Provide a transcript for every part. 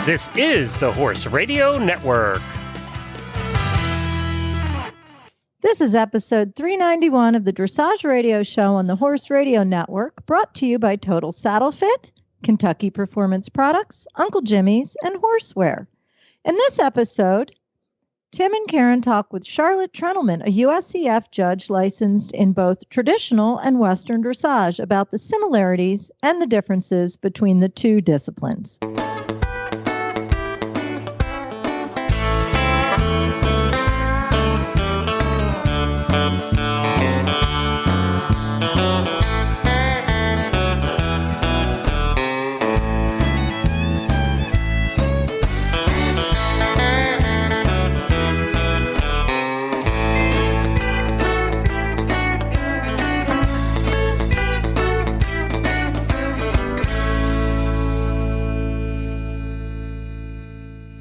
This is the Horse Radio Network. This is episode 391 of the Dressage Radio Show on the Horse Radio Network, brought to you by Total Saddle Fit, Kentucky Performance Products, Uncle Jimmy's, and Horseware. In this episode, Tim and Karen talk with Charlotte Trentelman, a USEF judge licensed in both traditional and Western dressage, about the similarities and the differences between the two disciplines.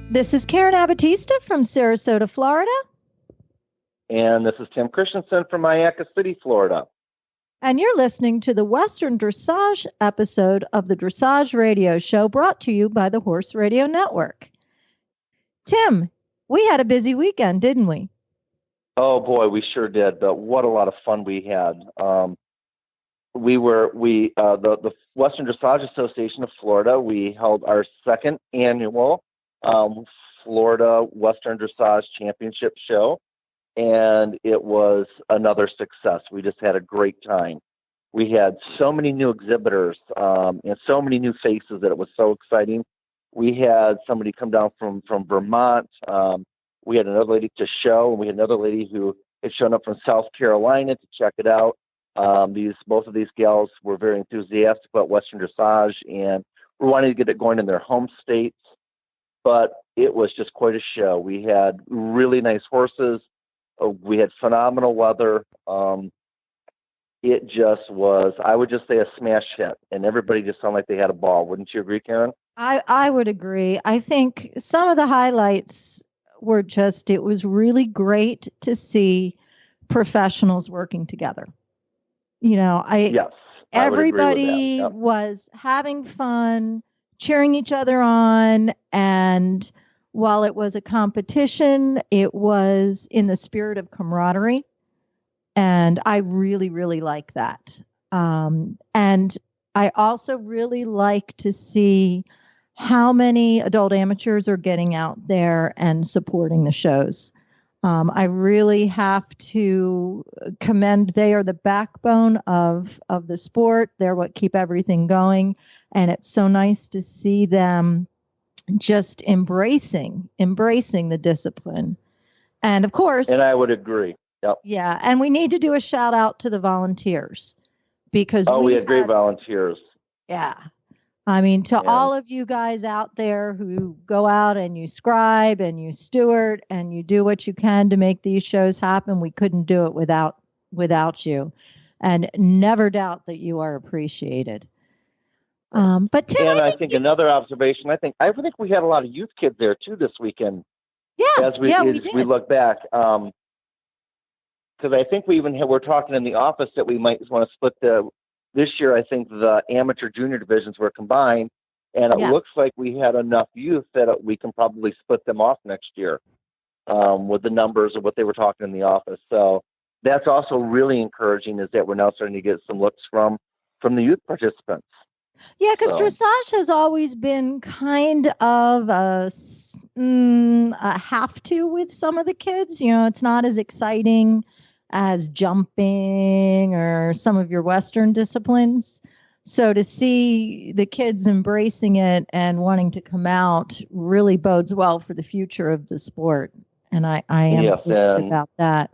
This is Karen Abatista from Sarasota, Florida. And this is Tim Christensen from Iacca City, Florida. And you're listening to the Western Dressage episode of the Dressage Radio Show, brought to you by the Horse Radio Network. Tim, we had a busy weekend, didn't we? Oh boy, we sure did. But what a lot of fun we had. The Western Dressage Association of Florida, we held our second annual Florida Western Dressage Championship show, and it was another success. We just had a great time. We had so many new exhibitors and so many new faces that it was so exciting. We had somebody come down from Vermont. We had another lady to show, and we had another lady who had shown up from South Carolina to check it out. Both of these gals were very enthusiastic about Western Dressage and were wanting to get it going in their home states. But it was just quite a show. We had really nice horses. We had phenomenal weather. It just was, I would just say, a smash hit. And everybody just sounded like they had a ball. Wouldn't you agree, Karen? I would agree. I think some of the highlights were just, it was really great to see professionals working together. You know, yes, everybody Yep. was having fun, cheering each other on, and while it was a competition, it was in the spirit of camaraderie, and I really, really like that. And I also really like to see how many adult amateurs are getting out there and supporting the shows. I really have to commend, they are the backbone of the sport. They're what keep everything going. And it's so nice to see them just embracing the discipline. And of course, and I would agree. Yep. Yeah. And we need to do a shout out to the volunteers, because we had great volunteers. Yeah. I mean, to all of you guys out there who go out and you scribe and you steward and you do what you can to make these shows happen, we couldn't do it without you. And never doubt that you are appreciated. But Tim, and I think another observation, I think we had a lot of youth kids there too this weekend. Yeah, as we look back, because I think we're talking in the office that we might want to split this year. I think the amateur junior divisions were combined, and it looks like we had enough youth that we can probably split them off next year with the numbers of what they were talking in the office. So that's also really encouraging, is that we're now starting to get some looks from the youth participants. Yeah, because dressage has always been kind of a have to with some of the kids. You know, it's not as exciting as jumping or some of your Western disciplines. So to see the kids embracing it and wanting to come out really bodes well for the future of the sport. And I am pleased about that.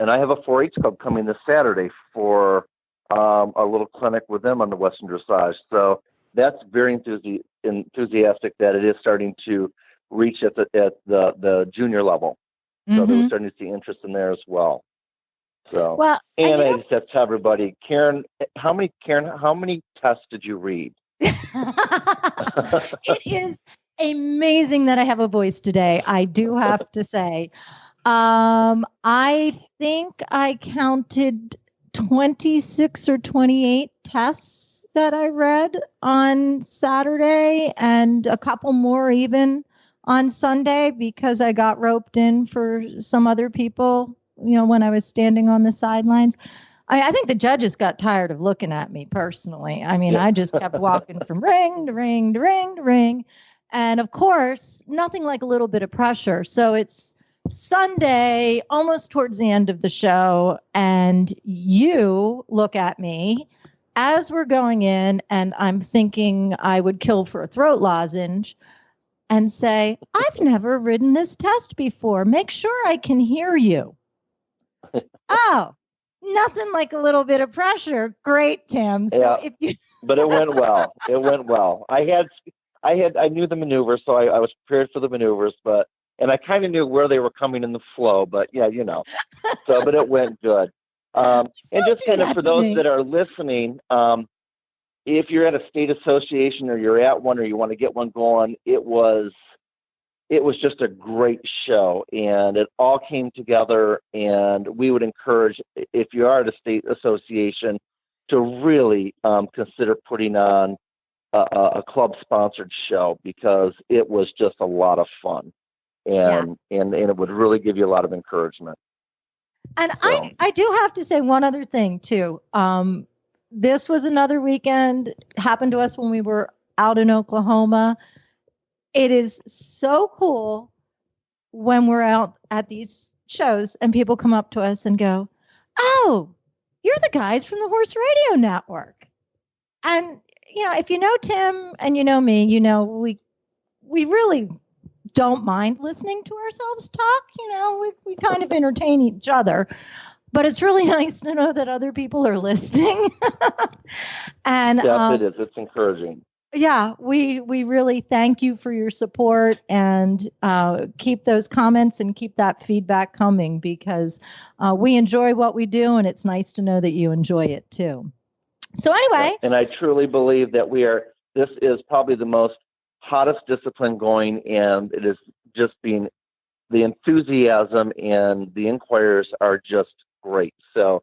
And I have a 4-H club coming this Saturday for a little clinic with them on the Western Dressage. So that's very enthusiastic that it is starting to reach at the junior level. So we're starting to see interest in there as well. So, and I just have to tell everybody, Karen, how many tests did you read? It is amazing that I have a voice today. I do have to say, I think I counted 26 or 28 tests that I read on Saturday and a couple more even on Sunday because I got roped in for some other people, when I was standing on the sidelines. I think the judges got tired of looking at me personally. I mean, I just kept walking from ring to ring to ring to ring. And of course, nothing like a little bit of pressure. So it's Sunday, almost towards the end of the show, and you look at me as we're going in, and I'm thinking I would kill for a throat lozenge and say, I've never ridden this test before. Make sure I can hear you. Oh, nothing like a little bit of pressure. Great, Tim. So if you but it went well. It went well. I knew the maneuvers, so I was prepared for the maneuvers, and I kind of knew where they were coming in the flow, but but it went good. And just kind of for those that are listening, if you're at a state association or you're at one or you want to get one going, it was just a great show, and it all came together. And we would encourage, if you are at a state association, to really consider putting on a club-sponsored show, because it was just a lot of fun, and it would really give you a lot of encouragement. And so, I do have to say one other thing too. This was another weekend, happened to us when we were out in Oklahoma. It is so cool when we're out at these shows and people come up to us and go, "Oh, you're the guys from the Horse Radio Network." And, if you know Tim and you know me, we really don't mind listening to ourselves talk. We kind of entertain each other, but it's really nice to know that other people are listening. And yes, it is. It's encouraging. Yeah, we really thank you for your support, and keep those comments and keep that feedback coming, because we enjoy what we do, and it's nice to know that you enjoy it too. So anyway. And I truly believe that this is probably the most hottest discipline going, and it is just being, the enthusiasm and the inquirers are just great. So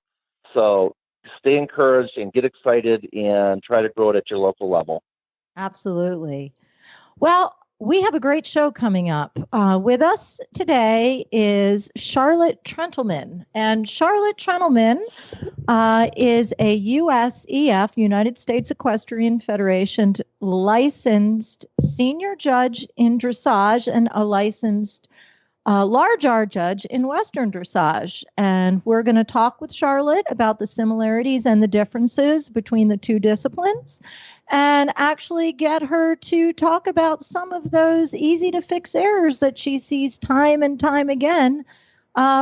stay encouraged and get excited and try to grow it at your local level. Absolutely. Well, we have a great show coming up. With us today is Charlotte Trentelman. And Charlotte Trentelman is a USEF, United States Equestrian Federation, licensed senior judge in dressage and a licensed large R judge in Western dressage. And we're going to talk with Charlotte about the similarities and the differences between the two disciplines, and actually get her to talk about some of those easy to fix errors that she sees time and time again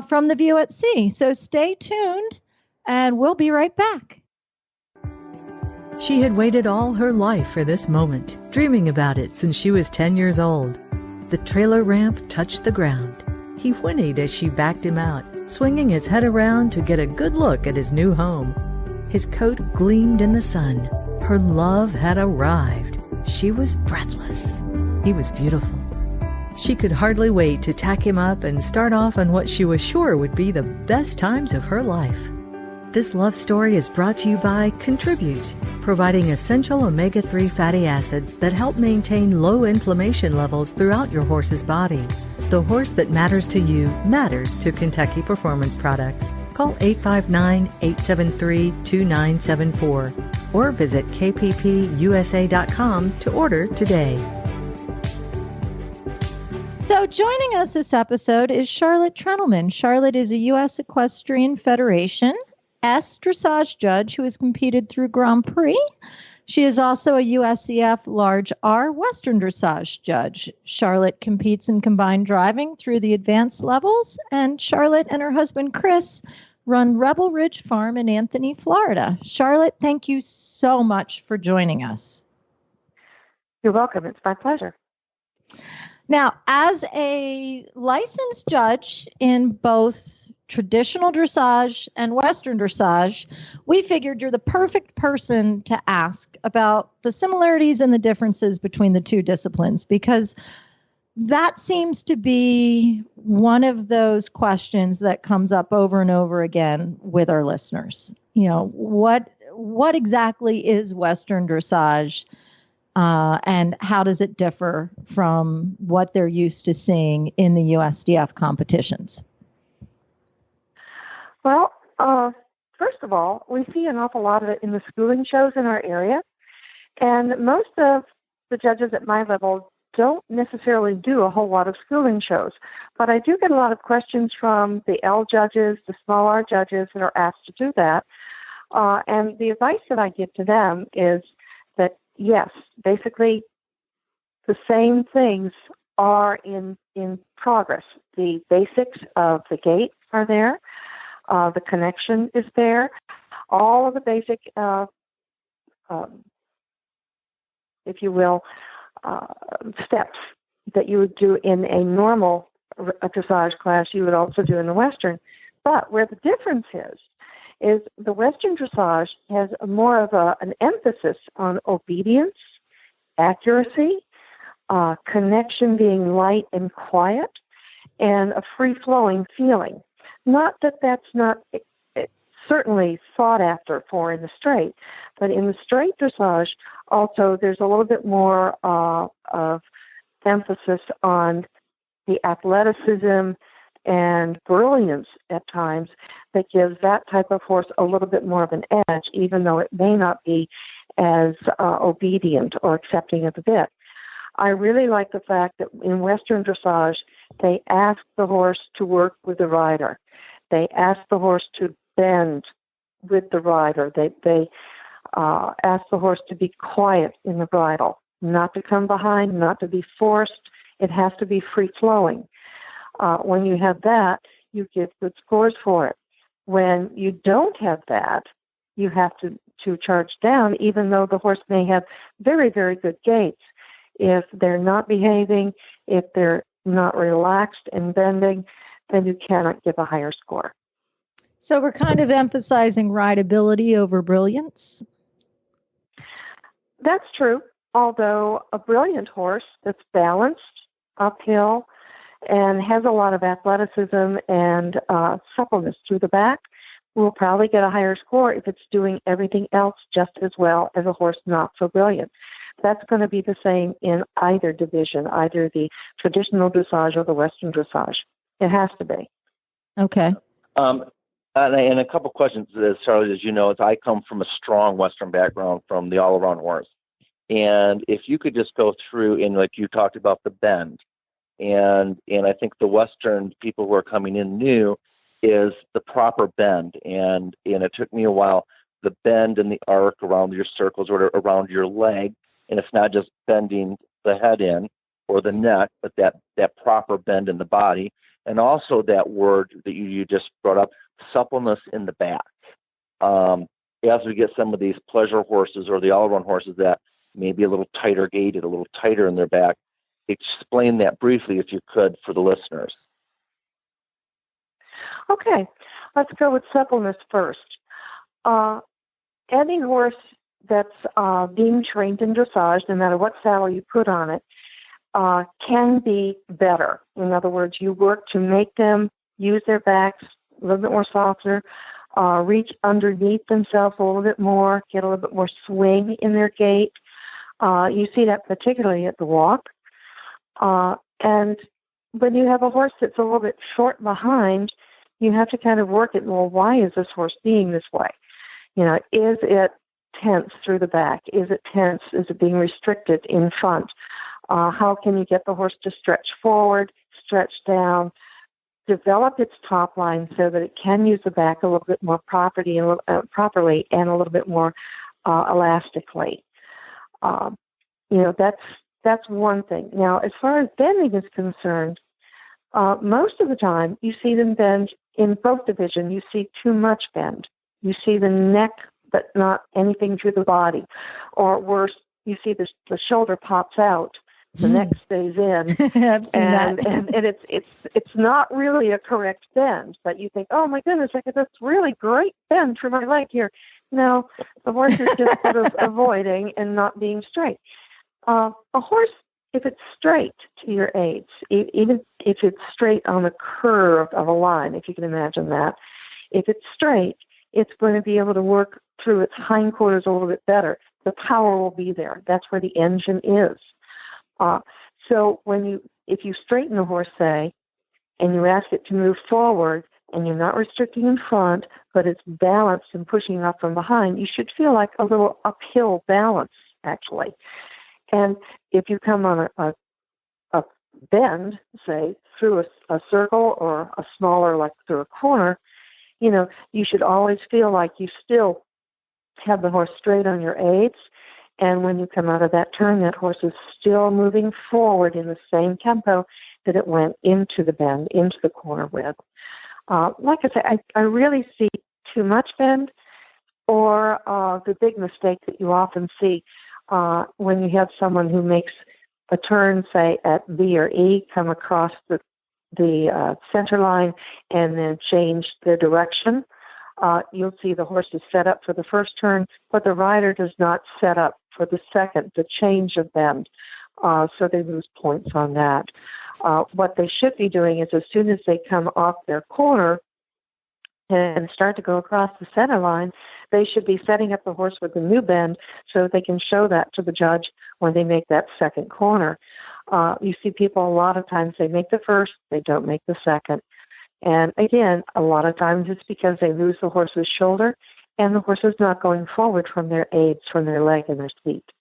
from the view at sea. So stay tuned, and we'll be right back. She had waited all her life for this moment, dreaming about it since she was 10 years old. The trailer ramp touched the ground. He whinnied as she backed him out, swinging his head around to get a good look at his new home. His coat gleamed in the sun. Her love had arrived. She was breathless. He was beautiful. She could hardly wait to tack him up and start off on what she was sure would be the best times of her life. This love story is brought to you by Contribute, providing essential omega-3 fatty acids that help maintain low inflammation levels throughout your horse's body. The horse that matters to you matters to Kentucky Performance Products. Call 859-873-2974 or visit kppusa.com to order today. So joining us this episode is Charlotte Trentelman. Charlotte is a U.S. Equestrian Federation S dressage judge who has competed through Grand Prix. She is also a USEF Large R Western dressage judge. Charlotte competes in combined driving through the advanced levels, and Charlotte and her husband Chris run Rebel Ridge Farm in Anthony, Florida. Charlotte, thank you so much for joining us. You're welcome. It's my pleasure. Now, as a licensed judge in both traditional dressage and Western dressage, we figured you're the perfect person to ask about the similarities and the differences between the two disciplines, because that seems to be one of those questions that comes up over and over again with our listeners. What what exactly is Western dressage, and how does it differ from what they're used to seeing in the USDF competitions? Well, first of all, we see an awful lot of it in the schooling shows in our area, and most of the judges at my level don't necessarily do a whole lot of schooling shows, but I do get a lot of questions from the L judges, the small R judges that are asked to do that, and the advice that I give to them is that, yes, basically the same things are in progress. The basics of the gait are there. The connection is there. All of the basic, if you will, steps that you would do in a normal dressage class, you would also do in the Western. But where the difference is the Western dressage has more of an emphasis on obedience, accuracy, connection being light and quiet, and a free-flowing feeling. Not that that's not certainly sought after for in the straight, but in the straight dressage, also there's a little bit more of emphasis on the athleticism and brilliance at times that gives that type of horse a little bit more of an edge, even though it may not be as obedient or accepting of the bit. I really like the fact that in Western dressage, they ask the horse to work with the rider. They ask the horse to bend with the rider. They ask the horse to be quiet in the bridle, not to come behind, not to be forced. It has to be free-flowing. When you have that, you get good scores for it. When you don't have that, you have to charge down, even though the horse may have very, very good gaits. If they're not behaving, if they're not relaxed and bending, then you cannot give a higher score. So we're kind of emphasizing rideability over brilliance? That's true, although a brilliant horse that's balanced uphill and has a lot of athleticism and suppleness through the back will probably get a higher score if it's doing everything else just as well as a horse not so brilliant. That's going to be the same in either division, either the traditional dressage or the Western dressage. It has to be. Okay. And a couple questions, Charlotte, as you know, is I come from a strong Western background from the all-around horse. And if you could just go through, and like you talked about the bend, and I think the Western people who are coming in new is the proper bend. And it took me a while, the bend and the arc around your circles or around your leg. And it's not just bending the head in or the neck, but that proper bend in the body. And also that word that you just brought up, suppleness in the back. As we get some of these pleasure horses or the all-around horses that may be a little tighter gated, a little tighter in their back, explain that briefly if you could for the listeners. Okay, let's go with suppleness first. Any horse that's being trained in dressage, no matter what saddle you put on it, can be better. In other words, you work to make them use their backs a little bit more softer, reach underneath themselves a little bit more, get a little bit more swing in their gait. You see that particularly at the walk. And when you have a horse that's a little bit short behind, you have to kind of work it. Well, why is this horse being this way? Is it tense through the back? Is it tense? Is it being restricted in front? How can you get the horse to stretch forward, stretch down, develop its top line so that it can use the back a little bit more properly and a little bit more elastically? That's one thing. Now, as far as bending is concerned, most of the time you see them bend in both divisions. You see too much bend. You see the neck, but not anything through the body. Or worse, you see the shoulder pops out, the neck stays in. I've seen that. And it's not really a correct bend, but you think, oh my goodness, that's really great bend for my leg here. No, the horse is just sort of avoiding and not being straight. A horse, if it's straight to your aids, even if it's straight on the curve of a line, if you can imagine that, if it's straight, it's going to be able to work through its hindquarters a little bit better. The power will be there. That's where the engine is. So if you straighten the horse, say, and you ask it to move forward, and you're not restricting in front, but it's balanced and pushing up from behind, you should feel like a little uphill balance, actually. And if you come on a bend, say, through a circle or a smaller, like through a corner, you should always feel like you still have the horse straight on your aids. And when you come out of that turn, that horse is still moving forward in the same tempo that it went into the bend, into the corner with. Like I say, I really see too much bend, or the big mistake that you often see when you have someone who makes a turn, say, at B or E, come across the center line and then change their direction. You'll see the horse is set up for the first turn, but the rider does not set up for the second, the change of bend. So they lose points on that. What they should be doing is, as soon as they come off their corner and start to go across the center line, they should be setting up the horse with a new bend so they can show that to the judge when they make that second corner. You see people a lot of times, they make the first, they don't make the second. And again, a lot of times it's because they lose the horse's shoulder and the horse is not going forward from their aids, from their leg and their seat.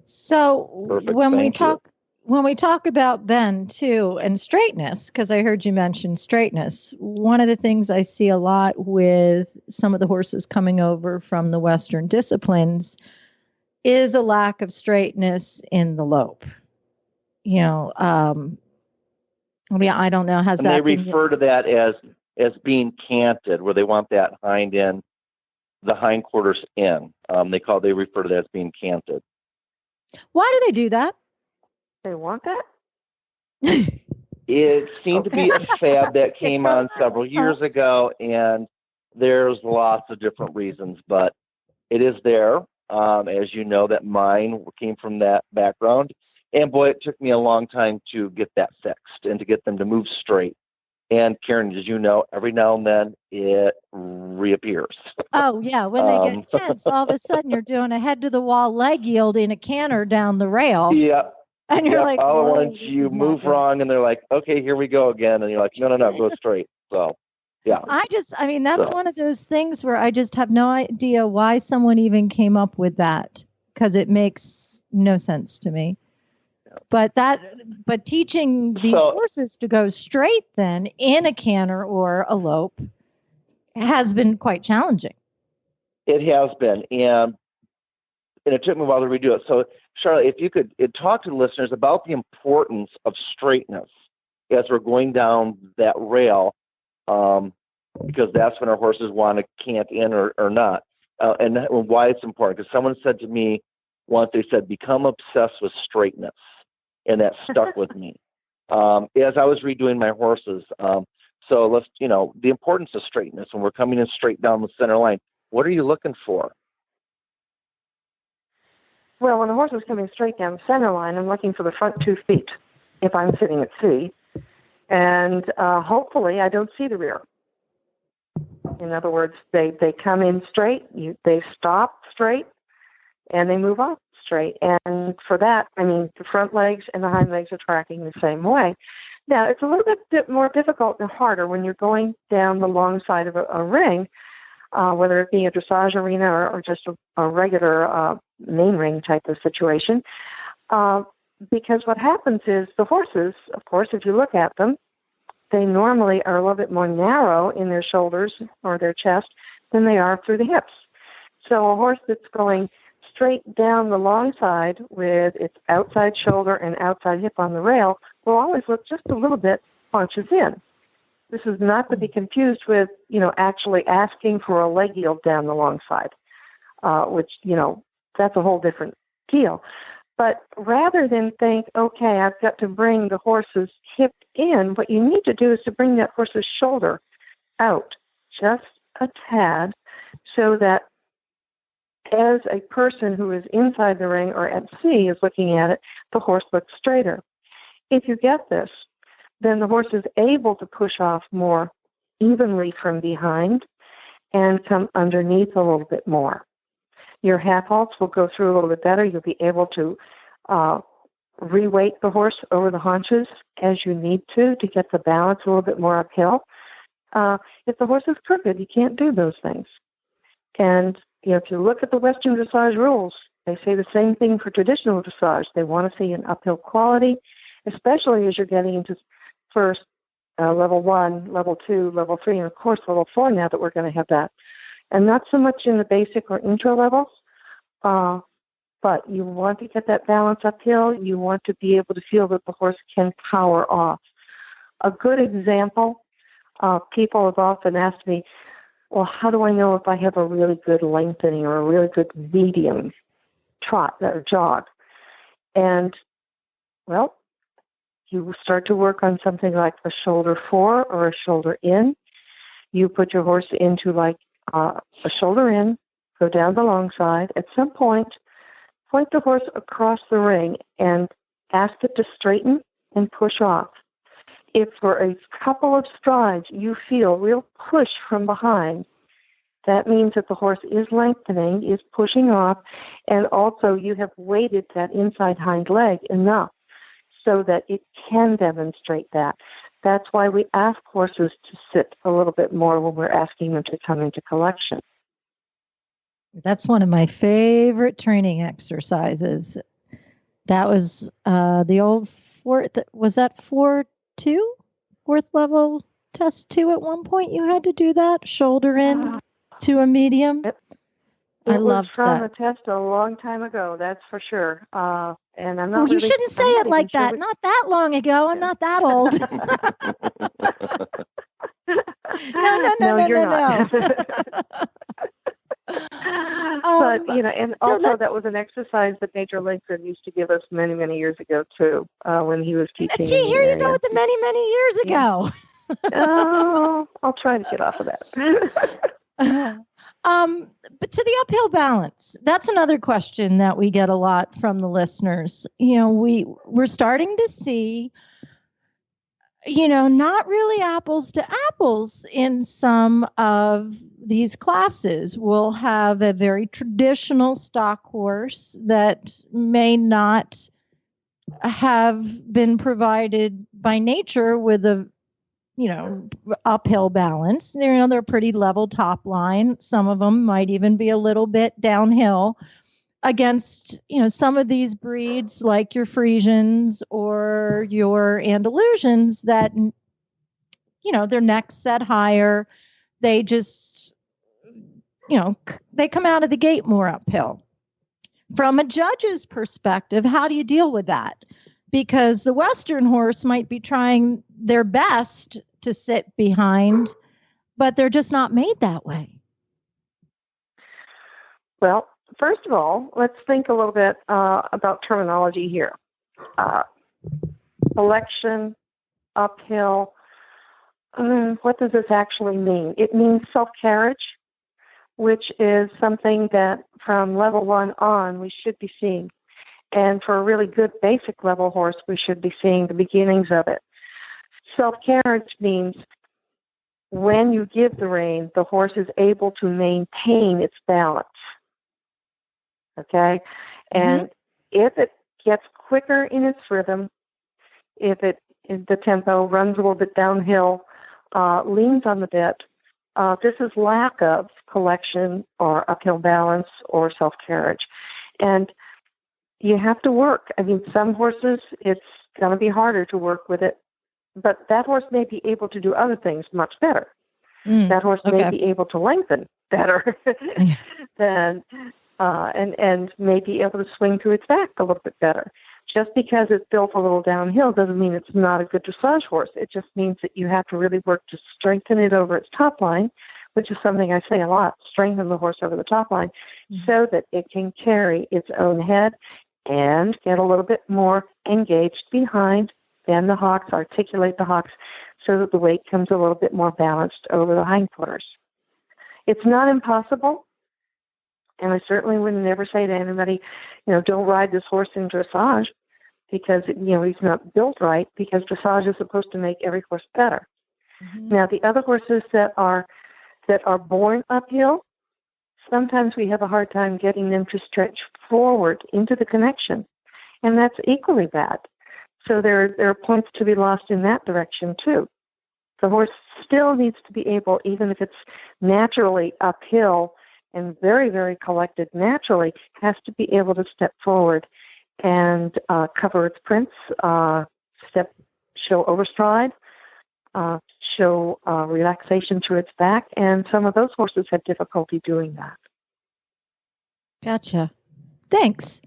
So Perfect. when we talk about bend too and straightness, because I heard you mention straightness, one of the things I see a lot with some of the horses coming over from the Western disciplines is a lack of straightness in the lope. I don't know. And they refer to that as being canted, where they want that hind end, the hindquarters in. They refer to that as being canted. Why do they do that? They want that? It seemed to be a fad that came on several years ago, and there's lots of different reasons, but it is there. As you know, that mine came from that background. And boy, it took me a long time to get that fixed and to get them to move straight. And Karen, as you know, every now and then it reappears. Oh, yeah. When they get tense, all of a sudden you're doing a head to the wall leg yield in a canter down the rail. Yeah. And you're like, all at once you move wrong, and they're like, okay, here we go again. And you're like, no, go straight. So, yeah. That's one of those things where I just have no idea why someone even came up with that, because it makes no sense to me. But teaching these horses to go straight then in a canter or a lope has been quite challenging. It has been, and it took me a while to redo it. So, Charlotte, if you could talk to the listeners about the importance of straightness as we're going down that rail, because that's when our horses want to cant in or not, and why it's important. Because someone said to me once, they said, become obsessed with straightness. And that stuck with me as I was redoing my horses. So let's, the importance of straightness when we're coming in straight down the center line. What are you looking for? Well, when the horse is coming straight down the center line, I'm looking for the front 2 feet if I'm sitting at C. And hopefully I don't see the rear. In other words, they come in straight, they stop straight, and they move off straight. And for that, the front legs and the hind legs are tracking the same way. Now, it's a little bit more difficult and harder when you're going down the long side of a ring, whether it be a dressage arena or just a regular main ring type of situation, because what happens is the horses, of course, if you look at them, they normally are a little bit more narrow in their shoulders or their chest than they are through the hips. So a horse that's going straight down the long side with its outside shoulder and outside hip on the rail will always look just a little bit punches in. This is not to be confused with, actually asking for a leg yield down the long side, which, that's a whole different deal. But rather than think, okay, I've got to bring the horse's hip in, what you need to do is to bring that horse's shoulder out just a tad so that as a person who is inside the ring or at C is looking at it, the horse looks straighter. If you get this, then the horse is able to push off more evenly from behind, and come underneath a little bit more. Your half halts will go through a little bit better. You'll be able to re-weight the horse over the haunches as you need to get the balance a little bit more uphill. If the horse is crooked, you can't do those things. And if you look at the Western dressage rules, they say the same thing for traditional dressage. They want to see an uphill quality, especially as you're getting into first level 1, level 2, level 3, and of course level 4 now that we're going to have that. And not so much in the basic or intro levels, but you want to get that balance uphill. You want to be able to feel that the horse can power off. A good example, people have often asked me, well, how do I know if I have a really good lengthening or a really good medium trot or jog? And, well, you start to work on something like a shoulder 4 or a shoulder in. You put your horse into like a shoulder in, go down the long side. At some point the horse across the ring and ask it to straighten and push off. If for a couple of strides you feel real push from behind, that means that the horse is lengthening, is pushing off, and also you have weighted that inside hind leg enough so that it can demonstrate that. That's why we ask horses to sit a little bit more when we're asking them to come into collection. That's one of my favorite training exercises. That was the old fourth, was that 4-2? Fourth level test 2 at one point? You had to do that, shoulder in to a medium. I loved that. It was from a test a long time ago, that's for sure. And I'm not. Well, you shouldn't say it like that. Not that long ago. I'm not that old. No, you're not. But and also that was an exercise that Major Lincoln used to give us many, many years ago too, when he was teaching. See, here you go with the many, many years ago. Oh, I'll try to get off of that. But to the uphill balance, that's another question that we get a lot from the listeners. We're starting to see, not really apples to apples in some of these classes. We'll have a very traditional stock horse that may not have been provided by nature with a uphill balance. They're pretty level top line. Some of them might even be a little bit downhill against, some of these breeds like your Friesians or your Andalusians that, their necks set higher. They just, they come out of the gate more uphill. From a judge's perspective, how do you deal with that? Because the Western horse might be trying their best to sit behind, but they're just not made that way. Well, first of all, let's think a little bit about terminology here. Selection, uphill, what does this actually mean? It means self-carriage, which is something that from level 1 on we should be seeing. And for a really good basic level horse, we should be seeing the beginnings of it. Self-carriage means when you give the rein, the horse is able to maintain its balance. Okay? And if it gets quicker in its rhythm, if the tempo runs a little bit downhill, leans on the bit, this is lack of collection or uphill balance or self-carriage. And you have to work. I mean, some horses, it's going to be harder to work with it, but that horse may be able to do other things much better. That horse may be able to lengthen better than, and may be able to swing to its back a little bit better. Just because it's built a little downhill doesn't mean it's not a good dressage horse. It just means that you have to really work to strengthen it over its top line, which is something I say a lot, strengthen the horse over the top line so that it can carry its own head and get a little bit more engaged behind, bend the hocks, articulate the hocks, so that the weight comes a little bit more balanced over the hindquarters. It's not impossible, and I certainly would never say to anybody, don't ride this horse in dressage because, he's not built right, because dressage is supposed to make every horse better. Now, the other horses that that are born uphill, sometimes we have a hard time getting them to stretch forward into the connection, and that's equally bad. So there are points to be lost in that direction too. The horse still needs to be able, even if it's naturally uphill and very, very collected naturally, has to be able to step forward and cover its prints, show overstride, show relaxation to its back, and some of those horses have difficulty doing that. Gotcha. Thanks.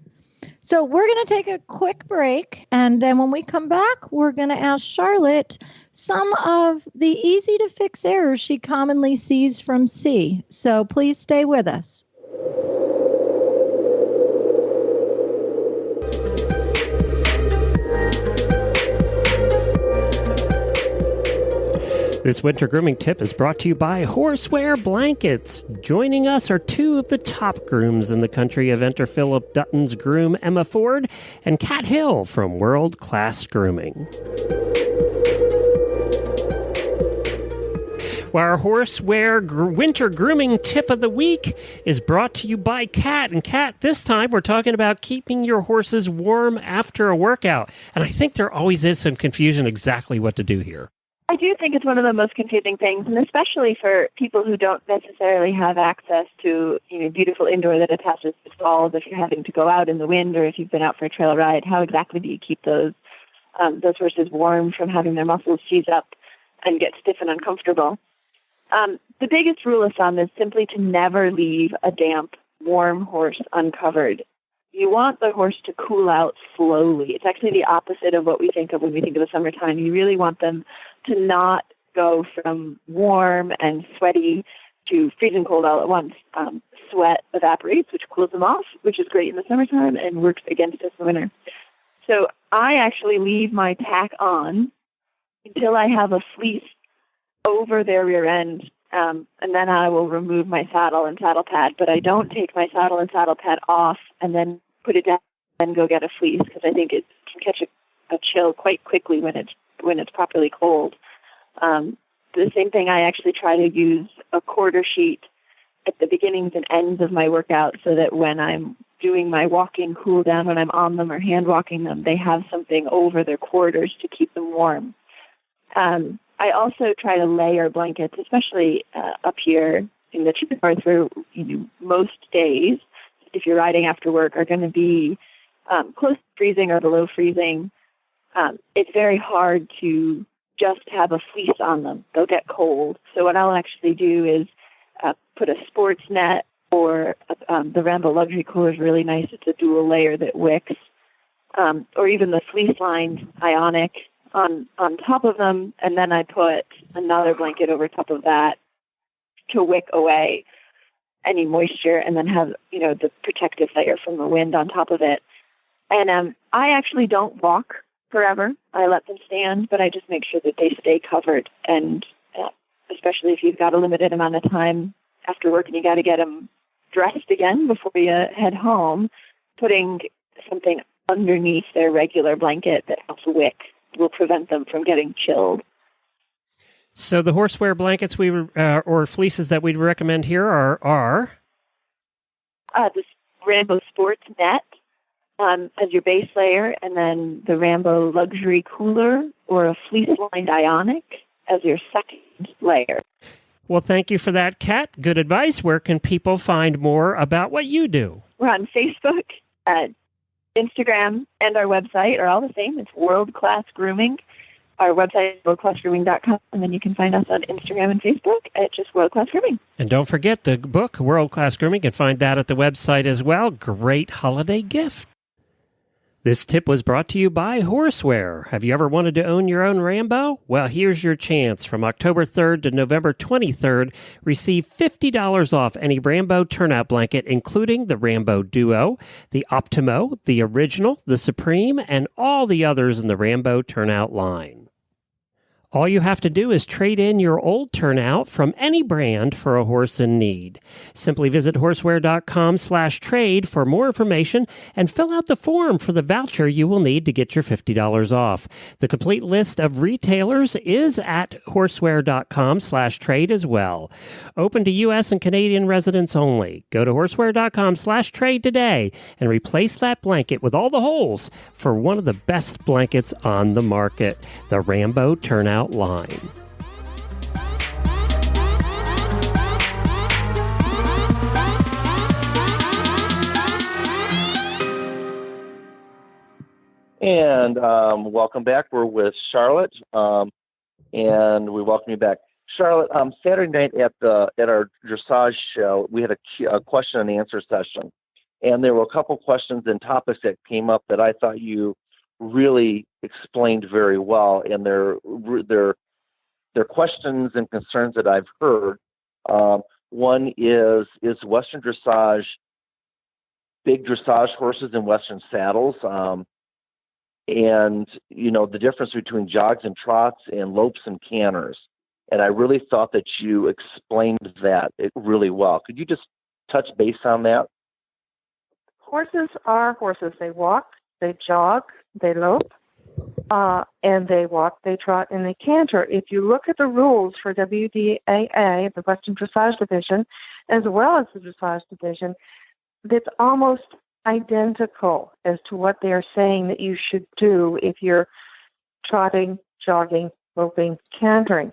So we're going to take a quick break, and then when we come back, we're going to ask Charlotte some of the easy-to-fix errors she commonly sees from C. So please stay with us. This winter grooming tip is brought to you by Horseware Blankets. Joining us are two of the top grooms in the country, Eventer Philip Dutton's groom, Emma Ford, and Kat Hill from World Class Grooming. Well, our Horseware winter grooming tip of the week is brought to you by Kat. And Kat, this time we're talking about keeping your horses warm after a workout. And I think there always is some confusion exactly what to do here. I do think it's one of the most confusing things, and especially for people who don't necessarily have access to, beautiful indoor that attaches to stalls. If you're having to go out in the wind, or if you've been out for a trail ride, how exactly do you keep those horses warm from having their muscles seize up and get stiff and uncomfortable? The biggest rule of thumb is simply to never leave a damp, warm horse uncovered. You want the horse to cool out slowly. It's actually the opposite of what we think of when we think of the summertime. You really want them to not go from warm and sweaty to freezing cold all at once. Sweat evaporates, which cools them off, which is great in the summertime and works against us in the winter. So I actually leave my tack on until I have a fleece over their rear end, and then I will remove my saddle and saddle pad. But I don't take my saddle and saddle pad off and then put it down and go get a fleece, because I think it can catch a chill quite quickly when it's properly cold. The same thing, I actually try to use a quarter sheet at the beginnings and ends of my workout, so that when I'm doing my walking cool down, when I'm on them or hand walking them, they have something over their quarters to keep them warm. I also try to layer blankets, especially up here in the north, where most days, if you're riding after work, are going to be close to freezing or below freezing. It's very hard to just have a fleece on them. They'll get cold. So what I'll actually do is put a sports net, or the Rambo Luxury Cooler is really nice. It's a dual layer that wicks, or even the fleece-lined Ionic on top of them, and then I put another blanket over top of that to wick away any moisture, and then have the protective layer from the wind on top of it. And I actually don't walk forever. I let them stand, but I just make sure that they stay covered. And especially if you've got a limited amount of time after work and you got to get them dressed again before you head home, putting something underneath their regular blanket that helps wick will prevent them from getting chilled. So the Horseware blankets or fleeces that we'd recommend here are the Rambo Sports Net as your base layer, and then the Rambo Luxury Cooler or a fleece-lined Ionic as your second layer. Well, thank you for that, Kat. Good advice. Where can people find more about what you do? We're on Facebook, Instagram, and our website are all the same. It's World Class Grooming. Our website is worldclassgrooming.com, and then you can find us on Instagram and Facebook at just World Class Grooming. And don't forget the book, World Class Grooming. You can find that at the website as well. Great holiday gift. This tip was brought to you by Horseware. Have you ever wanted to own your own Rambo? Well, here's your chance. From October 3rd to November 23rd, receive $50 off any Rambo turnout blanket, including the Rambo Duo, the Optimo, the Original, the Supreme, and all the others in the Rambo turnout line. All you have to do is trade in your old turnout from any brand for a horse in need. Simply visit horseware.com/trade for more information and fill out the form for the voucher you will need to get your $50 off. The complete list of retailers is at horseware.com/trade as well. Open to U.S. and Canadian residents only. Go to horseware.com/trade today and replace that blanket with all the holes for one of the best blankets on the market, the Rambo Turnout line. And welcome back. We're with Charlotte, and we welcome you back. Charlotte, Saturday night at our dressage show, we had a question and answer session, and there were a couple questions and topics that came up that I thought you really explained very well, and they're questions and concerns that I've heard. One is Western dressage big dressage horses in Western saddles, and the difference between jogs and trots and lopes and canters. And I really thought that you explained that really well. Could you just touch base on that? Horses are horses. They walk, they jog, they lope, and they walk, they trot, and they canter. If you look at the rules for WDAA, the Western Dressage Division, as well as the Dressage Division, it's almost identical as to what they are saying that you should do if you're trotting, jogging, loping, cantering.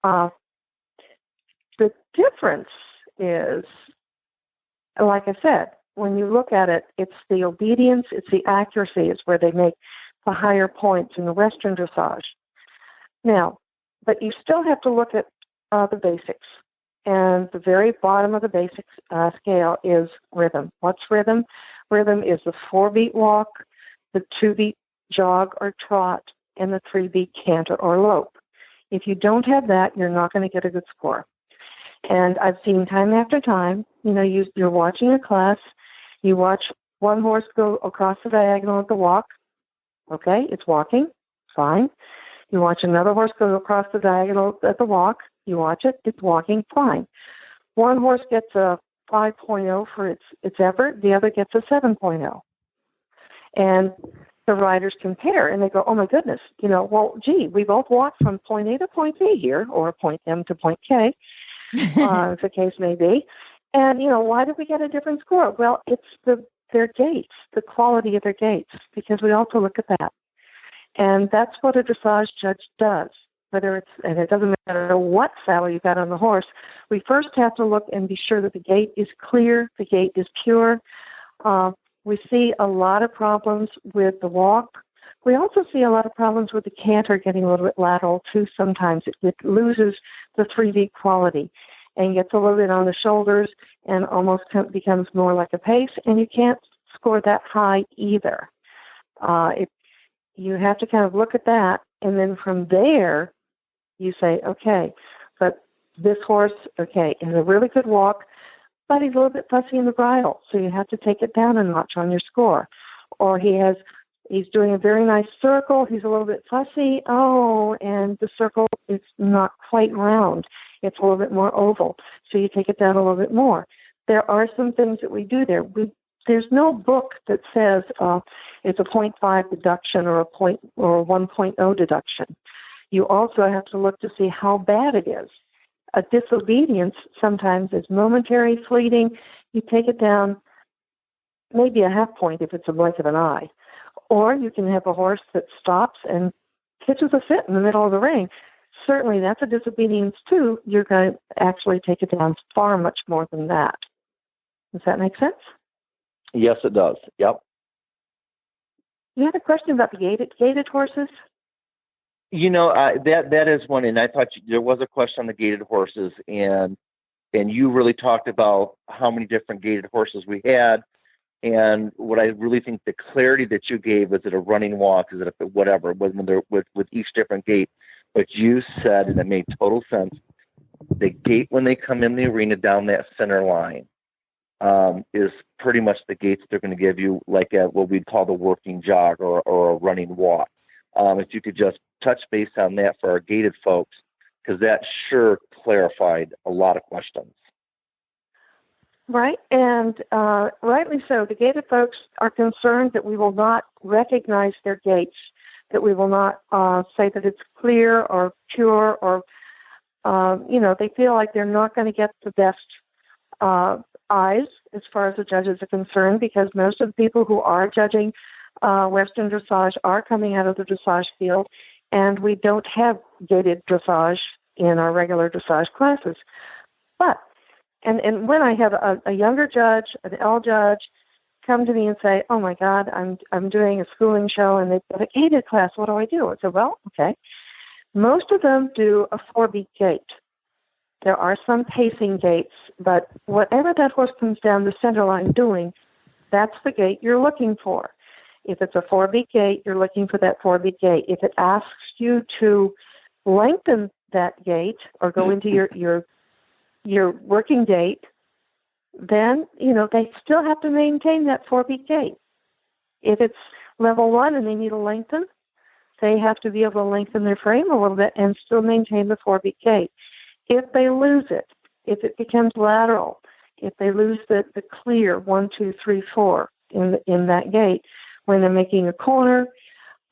The difference is, like I said, when you look at it, it's the obedience, it's the accuracy is where they make the higher points in the Western dressage. Now, but you still have to look at the basics. And the very bottom of the basics scale is rhythm. What's rhythm? Rhythm is the 4-beat walk, the 2-beat jog or trot, and the 3-beat canter or lope. If you don't have that, you're not going to get a good score. And I've seen time after time, you're watching a class, you watch one horse go across the diagonal at the walk. Okay, it's walking, fine. You watch another horse go across the diagonal at the walk. You watch it, it's walking, fine. One horse gets a 5.0 for its effort, the other gets a 7.0. And the riders compare, and they go, oh my goodness, well, gee, we both walked from point A to point B here, or point M to point K, if the case may be. And, why did we get a different score? Well, it's their gaits, the quality of their gaits, because we also look at that. And that's what a dressage judge does. And it doesn't matter what saddle you got on the horse, we first have to look and be sure that the gait is clear, the gait is pure. We see a lot of problems with the walk. We also see a lot of problems with the canter getting a little bit lateral too sometimes. It loses the 3-beat quality and gets a little bit on the shoulders and almost becomes more like a pace, and you can't score that high either. You have to kind of look at that, and then from there, you say, okay, but this horse, okay, has a really good walk, but he's a little bit fussy in the bridle, so you have to take it down a notch on your score. Or he's doing a very nice circle, he's a little bit fussy, and the circle is not quite round. It's a little bit more oval, so you take it down a little bit more. There are some things that we do there. There's no book that says it's a 0.5 deduction or a 1.0 deduction. You also have to look to see how bad it is. A disobedience sometimes is momentary, fleeting. You take it down maybe a half point if it's a blink of an eye. Or you can have a horse that stops and pitches a fit in the middle of the ring. Certainly that's a disobedience too. You're going to actually take it down far much more than that. Does that make sense? Yes, it does. Yep. You had a question about the gated horses? That is one, and I thought there was a question on the gated horses, and you really talked about how many different gated horses we had, and what I really think the clarity that you gave, is it a running walk, is it a whatever, when they're with each different gait, but you said, and it made total sense, the gait when they come in the arena down that center line is pretty much the gaits they're going to give you, like at what we'd call the working jog or a running walk. if you could just touch base on that for our gated folks, because that sure clarified a lot of questions. Right, and rightly so. The gated folks are concerned that we will not recognize their gates, that we will not say that it's clear or pure, or, they feel like they're not going to get the best eyes as far as the judges are concerned, because most of the people who are judging Western dressage are coming out of the dressage field, and we don't have gated dressage in our regular dressage classes. But And when I have a younger judge, an L judge, come to me and say, "Oh my God, I'm doing a schooling show and they've got a gated class. What do I do?" I said, "Well, okay." Most of them do a 4-beat gate. There are some pacing gates, but whatever that horse comes down the center line doing, that's the gate you're looking for. If it's a 4-beat gate, you're looking for that 4-beat gate. If it asks you to lengthen that gate or go into your working gait, then, they still have to maintain that 4-beat gait. If it's level 1 and they need to lengthen, they have to be able to lengthen their frame a little bit and still maintain the 4-beat gait. If they lose it, if it becomes lateral, if they lose the clear 1, 2, 3, 4 in that gait, when they're making a corner,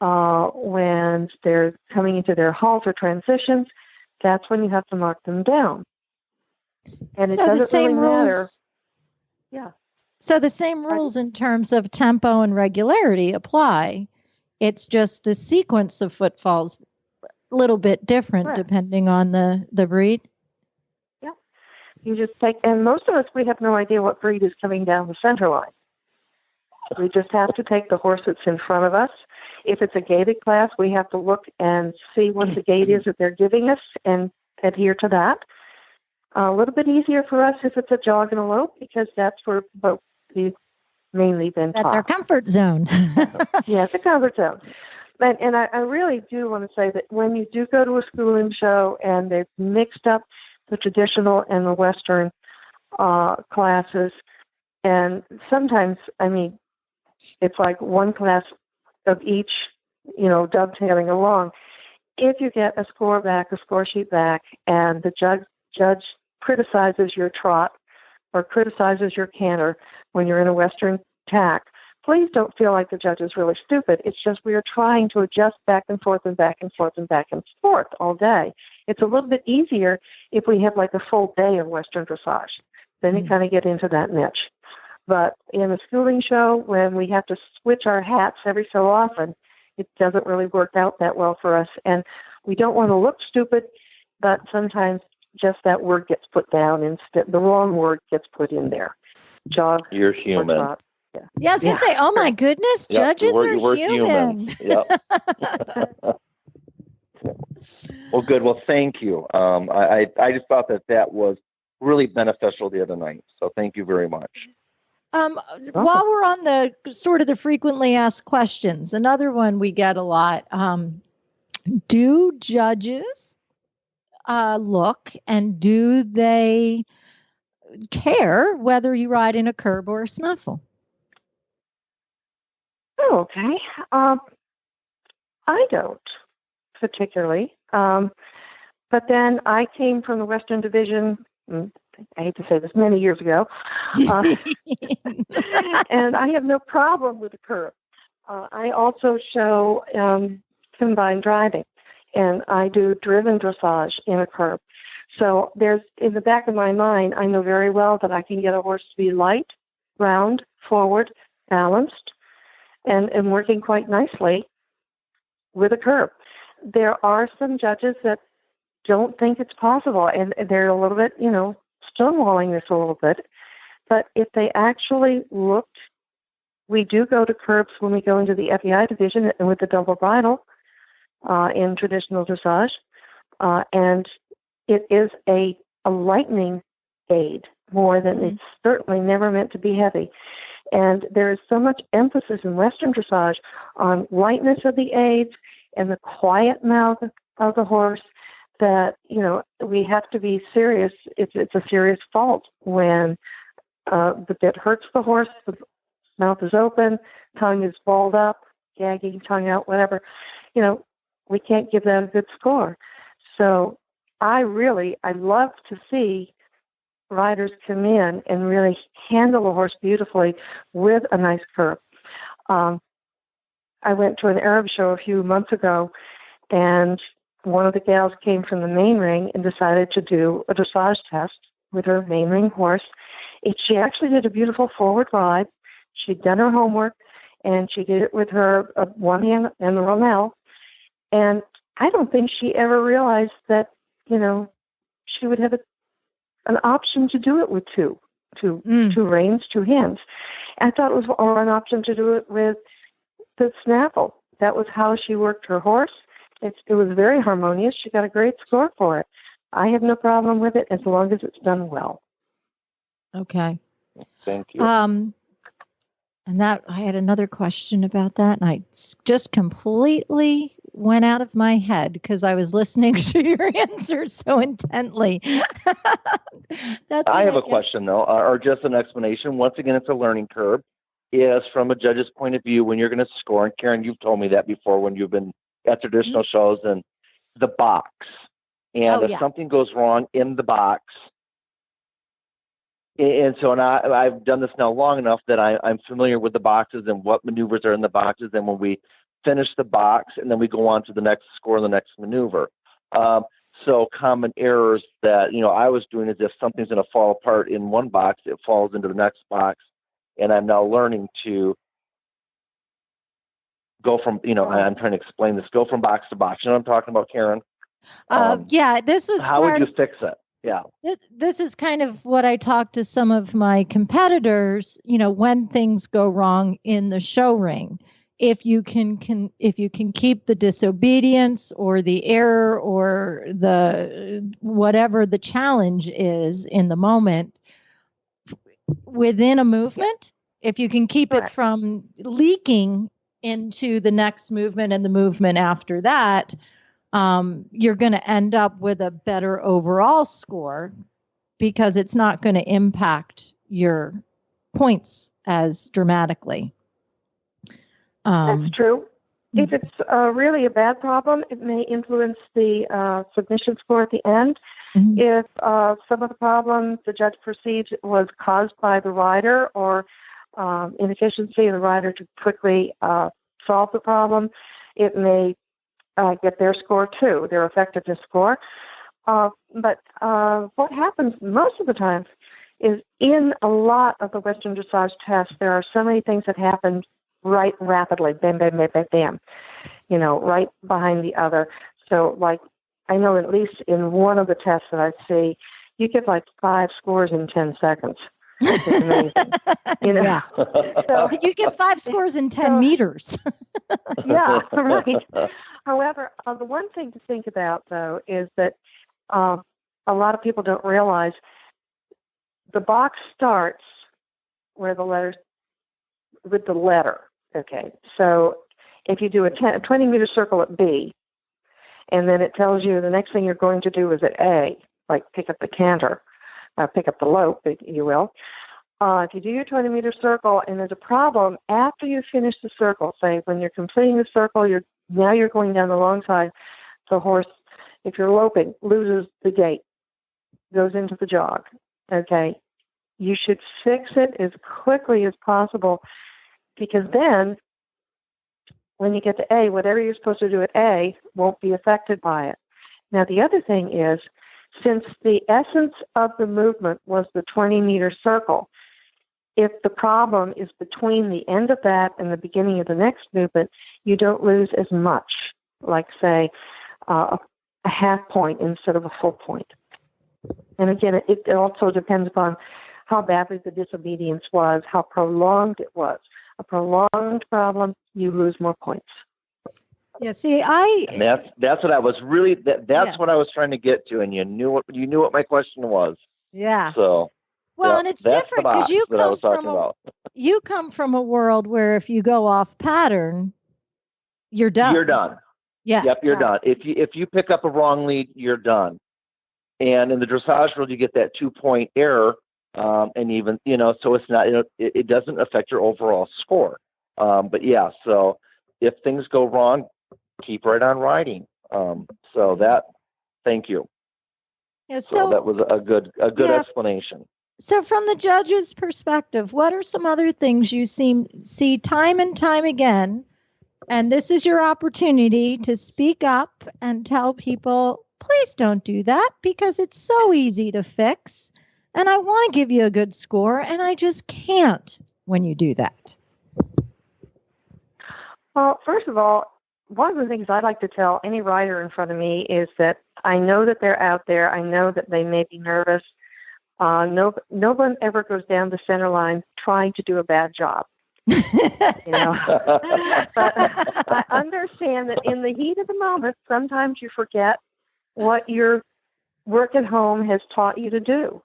when they're coming into their halts or transitions, that's when you have to knock them down. And it doesn't really matter. Yeah. So the same rules in terms of tempo and regularity apply. It's just the sequence of footfalls a little bit different depending on the breed. Yeah. You just and most of us, we have no idea what breed is coming down the center line. We just have to take the horse that's in front of us. If it's a gated class, we have to look and see what the gait is that they're giving us and adhere to that. A little bit easier for us if it's a jog and a lope, because that's where we've mainly been taught. That's our comfort zone. Yeah, it's a comfort zone. And I really do want to say that when you do go to a schooling show and they've mixed up the traditional and the Western classes, and sometimes, it's like one class of each, dovetailing along. If you get a score sheet back, and the judge criticizes your trot or criticizes your canter when you're in a Western tack, please don't feel like the judge is really stupid. It's just we are trying to adjust back and forth and back and forth and back and forth all day. It's a little bit easier if we have like a full day of Western dressage. Then you kind of get into that niche. But in a schooling show, when we have to switch our hats every so often, it doesn't really work out that well for us. And we don't want to look stupid, but sometimes just that word gets put down instead. The wrong word gets put in there. Jog. You're human. Yeah, I was going to say, oh my goodness, judges are human. Yep. Well, good. Well, thank you. I just thought that was really beneficial the other night. So thank you very much. While we're on the sort of the frequently asked questions, another one we get a lot. Do judges look, and do they care whether you ride in a curb or a snuffle? Oh, okay. I don't particularly. But then I came from the Western Division, I hate to say this, many years ago. And I have no problem with the curb. I also show combined driving, and I do driven dressage in a curb. So there's, in the back of my mind, I know very well that I can get a horse to be light, round, forward, balanced, and working quite nicely with a curb. There are some judges that don't think it's possible, and they're a little bit, stonewalling this a little bit. But if they actually looked, we do go to curbs when we go into the FEI division and with the double bridle in traditional dressage. And it is a lightening aid more than it's certainly never meant to be heavy. And there is so much emphasis in Western dressage on lightness of the aids and the quiet mouth of the horse that, we have to be serious. It's a serious fault when the bit hurts the horse, the mouth is open, tongue is balled up, gagging, tongue out, whatever. we can't give that a good score. So I love to see riders come in and really handle a horse beautifully with a nice curb. I went to an Arab show a few months ago, and one of the gals came from the main ring and decided to do a dressage test with her main ring horse. She actually did a beautiful forward ride. She'd done her homework, and she did it with her one hand and the romal. And I don't think she ever realized that, she would have an option to do it with two reins, two hands. I thought it was or an option to do it with the snaffle. That was how she worked her horse. It was very harmonious. She got a great score for it. I have no problem with it as long as it's done well. Okay. Thank you. And that I had another question about that, and I just completely went out of my head because I was listening to your answers so intently. I have a question, though, or just an explanation. Once again, it's a learning curve. Is from a judge's point of view, when you're going to score, and Karen, you've told me that before when you've been at traditional shows, and the box. And if something goes wrong in the box, and so I've done this now long enough that I'm familiar with the boxes and what maneuvers are in the boxes. And when we finish the box, and then we go on to the next score, the next maneuver. So common errors that, I was doing is if something's going to fall apart in one box, it falls into the next box. And I'm now learning to go from, I'm trying to explain this, go from box to box. You know what I'm talking about, Karen? This was how would you fix it? Yeah. This is kind of what I talked to some of my competitors, when things go wrong in the show ring. If you can keep the disobedience or the error or the whatever the challenge is in the moment within a movement, if you can keep it from leaking into the next movement and the movement after that, you're going to end up with a better overall score because it's not going to impact your points as dramatically. That's true. If it's really a bad problem, it may influence the submission score at the end. Mm-hmm. If some of the problems the judge perceives was caused by the rider or inefficiency of the rider to quickly solve the problem, it may get their score too, their effectiveness score. But what happens most of the time is in a lot of the Western dressage tests, there are so many things that happen right rapidly, bam, bam, bam, bam, bam, right behind the other. So like, I know at least in one of the tests that I see, you get like 5 scores in 10 seconds. It's amazing. Yeah. So you get 5 scores in 10 meters. Yeah, right. However, the one thing to think about, though, is that a lot of people don't realize the box starts where the letters, with the letter, okay? So if you do a 20-meter circle at B, and then it tells you the next thing you're going to do is at A, like pick up the canter, pick up the lope, if you will. If you do your 20-meter circle and there's a problem, after you finish the circle, say when you're completing the circle, you're going down the long side, the horse, if you're loping, loses the gait, goes into the jog, okay? You should fix it as quickly as possible because then when you get to A, whatever you're supposed to do at A won't be affected by it. Now, the other thing is, since the essence of the movement was the 20-meter circle, if the problem is between the end of that and the beginning of the next movement, you don't lose as much, like, say, a half point instead of a full point. And again, it also depends upon how badly the disobedience was, how prolonged it was. A prolonged problem, you lose more points. Yeah, see, and that's what I was really what I was trying to get to, and you knew what my question was. Yeah. So well, and it's different because you come from a world where if you go off pattern, you're done. You're done. Yeah. Yep, you're done. If you pick up a wrong lead, you're done. And in the dressage world, you get that 2-point error, and even so it's not it doesn't affect your overall score. But yeah, so if things go wrong, keep right on riding. Thank you. Yeah, So that was a good yeah, explanation. So from the judge's perspective, what are some other things you see time and time again? And this is your opportunity to speak up and tell people, please don't do that because it's so easy to fix. And I want to give you a good score, and I just can't when you do that. Well, first of all, one of the things I'd like to tell any rider in front of me is that I know that they're out there. I know that they may be nervous. No one ever goes down the center line trying to do a bad job. You know, but I understand that in the heat of the moment, sometimes you forget what your work at home has taught you to do.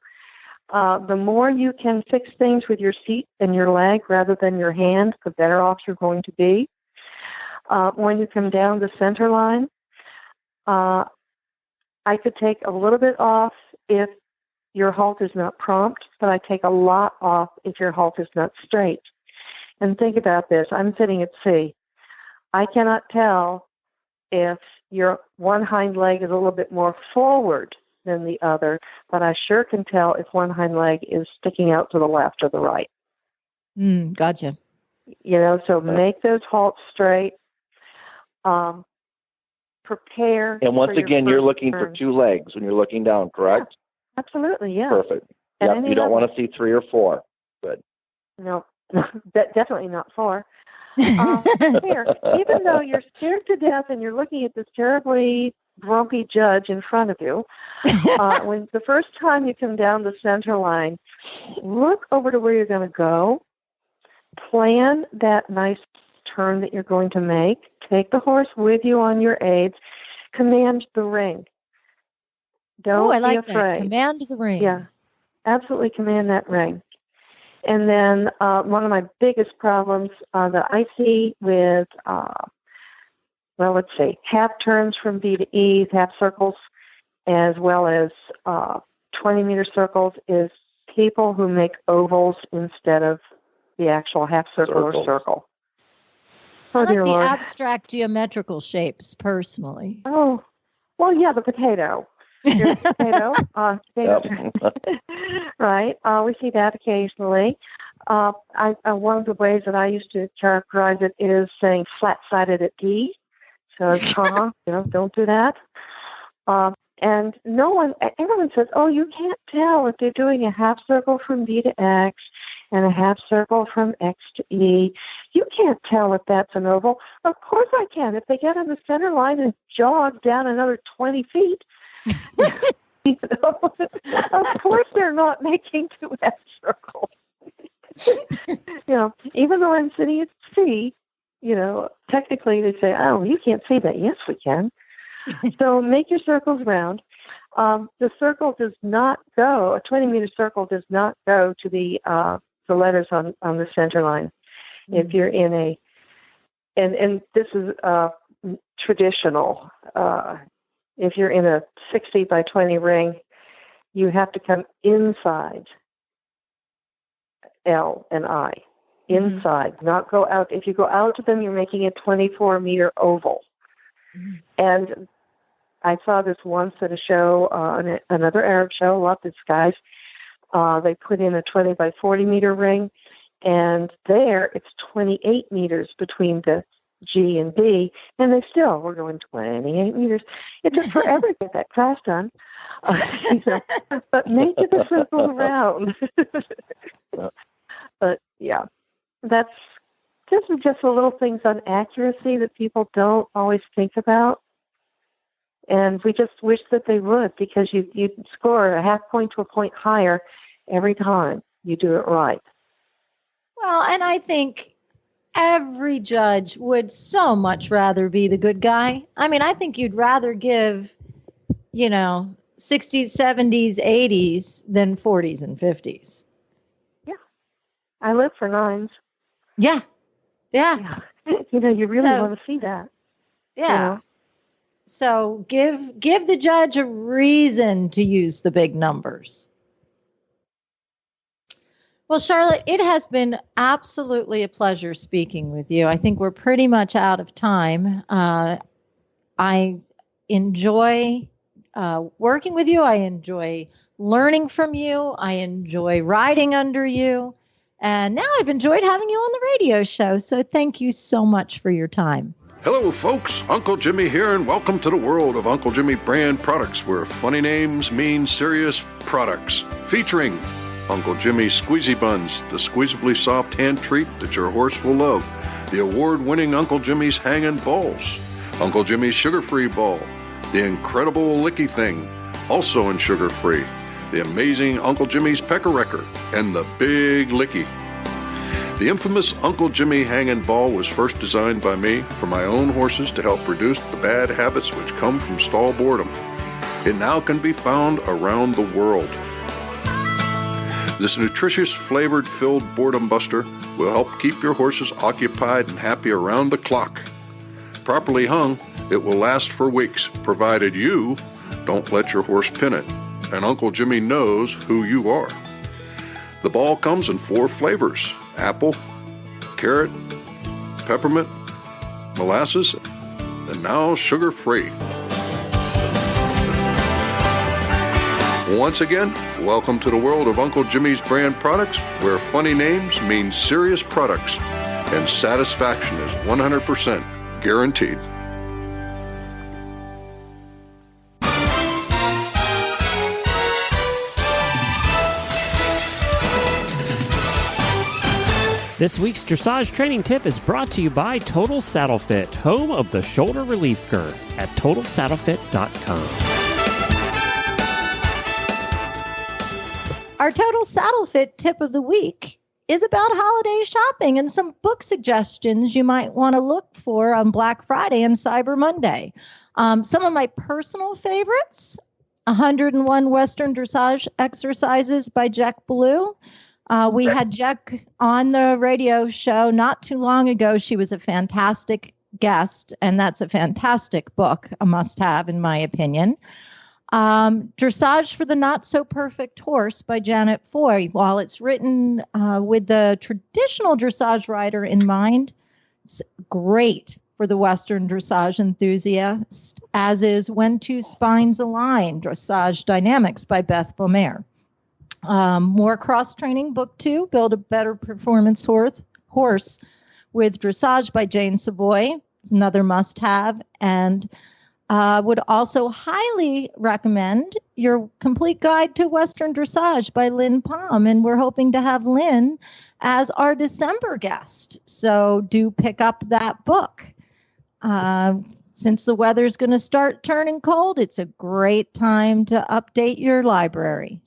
The more you can fix things with your seat and your leg rather than your hand, the better off you're going to be. When you come down the center line, I could take a little bit off if your halt is not prompt, but I take a lot off if your halt is not straight. And think about this. I'm sitting at sea. I cannot tell if your one hind leg is a little bit more forward than the other, but I sure can tell if one hind leg is sticking out to the left or the right. Gotcha. You know, so make those halts straight. Prepare. And once again, you're looking for two legs when you're looking down, correct? Yeah, absolutely, yeah. Perfect. Yep, you don't want to see 3 or 4. Good. No, definitely not 4. Here, even though you're scared to death and you're looking at this terribly grumpy judge in front of you, when the first time you come down the center line, look over to where you're going to go, plan that nice turn that you're going to make, take the horse with you on your aids, command the ring. Don't I like be afraid. That. Command the ring. Yeah, absolutely command that ring. And then one of my biggest problems that I see with, half turns from B to E, half circles, as well as 20-meter circles, is people who make ovals instead of the actual half circle or circle. I like the abstract geometrical shapes, personally. Oh, well, yeah, the potato. Here's the potato. Right. We see that occasionally. One of the ways that I used to characterize it is saying flat-sided at D. So, don't do that. And everyone says, oh, you can't tell if they're doing a half circle from B to X and a half circle from X to E. You can't tell if that's an oval. Of course I can. If they get on the center line and jog down another 20 feet, of course they're not making 2 half circles. Even though I'm sitting at sea, technically they say, oh, you can't see that. Yes, we can. So make your circles round. The circle does not go, a 20-meter circle does not go to the letters on the center line. Mm-hmm. If you're in and this is traditional, if you're in a 60 by 20 ring, you have to come inside L and I. Inside, not go out. If you go out to them, you're making a 24-meter oval. Mm-hmm. And I saw this once at a show, another Arab show, a lot of these guys. They put in a 20 by 40-meter ring, and there it's 28 meters between the G and B, and they still were going 28 meters. It took forever to get that class done. But make it a circle around. But yeah, that's just the little things on accuracy that people don't always think about. And we just wish that they would, because you score a half point to a point higher every time you do it right. Well, and I think every judge would so much rather be the good guy. I mean, I think you'd rather give, 60s, 70s, 80s than 40s and 50s. Yeah. I live for 9s. Yeah. Yeah. You really want to see that. Yeah. So give the judge a reason to use the big numbers. Well, Charlotte, it has been absolutely a pleasure speaking with you. I think we're pretty much out of time. I enjoy working with you. I enjoy learning from you. I enjoy riding under you. And now I've enjoyed having you on the radio show. So thank you so much for your time. Hello, folks. Uncle Jimmy here, and welcome to the world of Uncle Jimmy brand products, where funny names mean serious products. Featuring Uncle Jimmy's Squeezy Buns, the squeezably soft hand treat that your horse will love. The award-winning Uncle Jimmy's Hangin' Balls. Uncle Jimmy's Sugar-Free Ball. The incredible Licky Thing, also in sugar-free. The amazing Uncle Jimmy's Pecker Wrecker. And the Big Licky. The infamous Uncle Jimmy Hangin' Ball was first designed by me for my own horses to help reduce the bad habits which come from stall boredom. It now can be found around the world. This nutritious, flavored, filled boredom buster will help keep your horses occupied and happy around the clock. Properly hung, it will last for weeks, provided you don't let your horse pin it, and Uncle Jimmy knows who you are. The ball comes in 4 flavors: apple, carrot, peppermint, molasses, and now sugar-free. Once again, welcome to the world of Uncle Jimmy's brand products, where funny names mean serious products, and satisfaction is 100% guaranteed. This week's dressage training tip is brought to you by Total Saddle Fit, home of the shoulder relief girth at TotalSaddleFit.com. Our Total Saddle Fit tip of the week is about holiday shopping and some book suggestions you might want to look for on Black Friday and Cyber Monday. Some of my personal favorites: 101 Western Dressage Exercises by Jack Blue. We had Jack on the radio show not too long ago. She was a fantastic guest, and that's a fantastic book, a must-have in my opinion. Dressage for the Not So Perfect Horse by Janet Foy. While it's written with the traditional dressage rider in mind, it's great for the Western dressage enthusiast, as is When Two Spines Align, Dressage Dynamics by Beth Beaumere. More cross-training, book 2, Build a Better Performance Horse with Dressage by Jane Savoy. It's another must-have. And would also highly recommend Your Complete Guide to Western Dressage by Lynn Palm. And we're hoping to have Lynn as our December guest. So do pick up that book. Since the weather's going to start turning cold, it's a great time to update your library.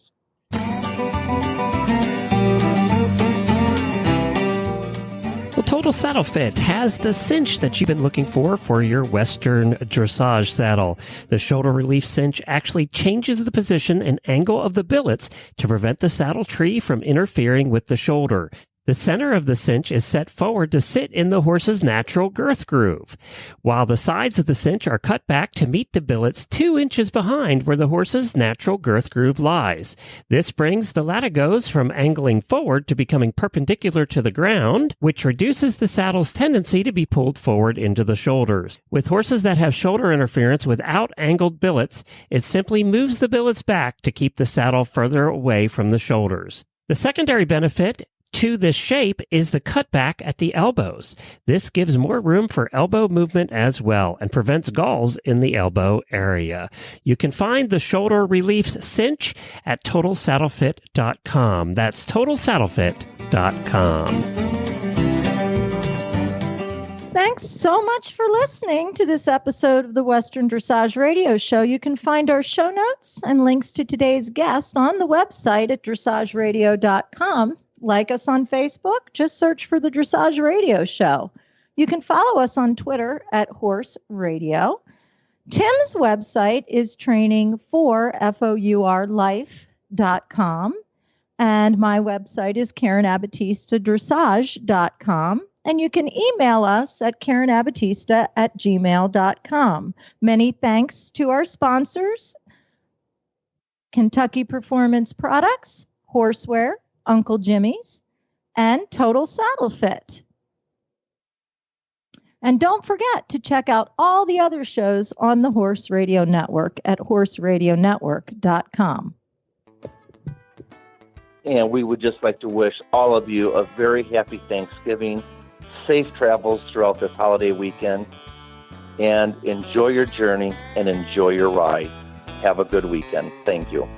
Well, Total Saddle Fit has the cinch that you've been looking for your Western dressage saddle. The shoulder relief cinch actually changes the position and angle of the billets to prevent the saddle tree from interfering with the shoulder. The center of the cinch is set forward to sit in the horse's natural girth groove, while the sides of the cinch are cut back to meet the billets 2 inches behind where the horse's natural girth groove lies. This brings the latigos from angling forward to becoming perpendicular to the ground, which reduces the saddle's tendency to be pulled forward into the shoulders. With horses that have shoulder interference without angled billets, it simply moves the billets back to keep the saddle further away from the shoulders. The secondary benefit to this shape is the cutback at the elbows. This gives more room for elbow movement as well and prevents galls in the elbow area. You can find the shoulder relief cinch at TotalSaddleFit.com. That's TotalSaddleFit.com. Thanks so much for listening to this episode of the Western Dressage Radio Show. You can find our show notes and links to today's guest on the website at dressageradio.com. Like us on Facebook, just search for the Dressage Radio Show. You can follow us on Twitter at Horse Radio. Tim's website is training4life.com. And my website is KarenAbatistadressage.com. And you can email us at KarenAbatista@gmail.com. Many thanks to our sponsors: Kentucky Performance Products, Horseware, Uncle Jimmy's, and Total Saddle Fit. And don't forget to check out all the other shows on the Horse Radio Network at horseradionetwork.com. And we would just like to wish all of you a very happy Thanksgiving, safe travels throughout this holiday weekend, and enjoy your journey and enjoy your ride. Have a good weekend. Thank you.